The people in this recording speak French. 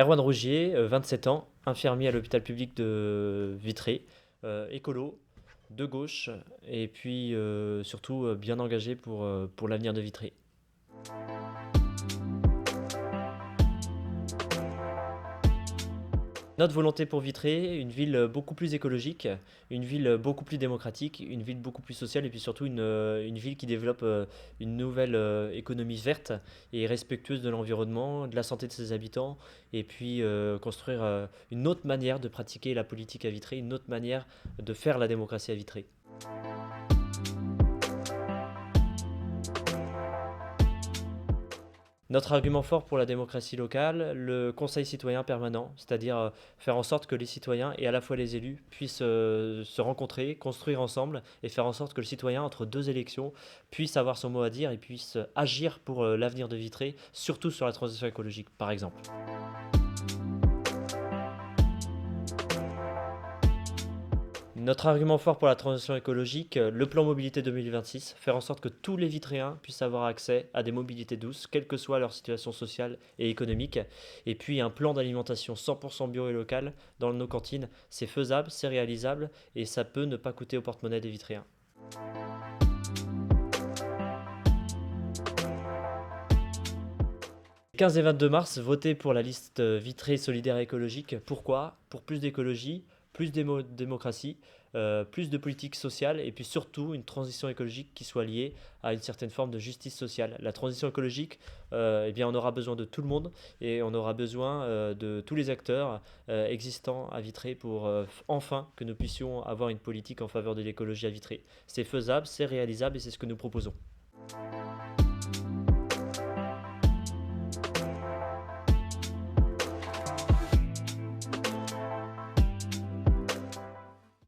Erwan Rougier, 27 ans, infirmier à l'hôpital public de Vitré, écolo, de gauche et puis surtout bien engagé pour l'avenir de Vitré. Notre volonté pour Vitré, une ville beaucoup plus écologique, une ville beaucoup plus démocratique, une ville beaucoup plus sociale et puis surtout une ville qui développe une nouvelle économie verte et respectueuse de l'environnement, de la santé de ses habitants et puis construire une autre manière de pratiquer la politique à Vitré, une autre manière de faire la démocratie à Vitré. Notre argument fort pour la démocratie locale, le conseil citoyen permanent, c'est-à-dire faire en sorte que les citoyens et à la fois les élus puissent se rencontrer, construire ensemble et faire en sorte que le citoyen, entre deux élections, puisse avoir son mot à dire et puisse agir pour l'avenir de Vitré, surtout sur la transition écologique, par exemple. Notre argument fort pour la transition écologique, le plan mobilité 2026, faire en sorte que tous les Vitréens puissent avoir accès à des mobilités douces, quelle que soit leur situation sociale et économique. Et puis un plan d'alimentation 100% bio et local dans nos cantines, c'est faisable, c'est réalisable et ça peut ne pas coûter au porte-monnaie des Vitréens. 15 et 22 mars, votez pour la liste Vitré solidaire et écologique. Pourquoi? Pour plus d'écologie, plus de démocratie, plus de politique sociale et puis surtout une transition écologique qui soit liée à une certaine forme de justice sociale. La transition écologique, eh bien, on aura besoin de tout le monde et on aura besoin de tous les acteurs existants à Vitré pour enfin que nous puissions avoir une politique en faveur de l'écologie à Vitré. C'est faisable, c'est réalisable et c'est ce que nous proposons.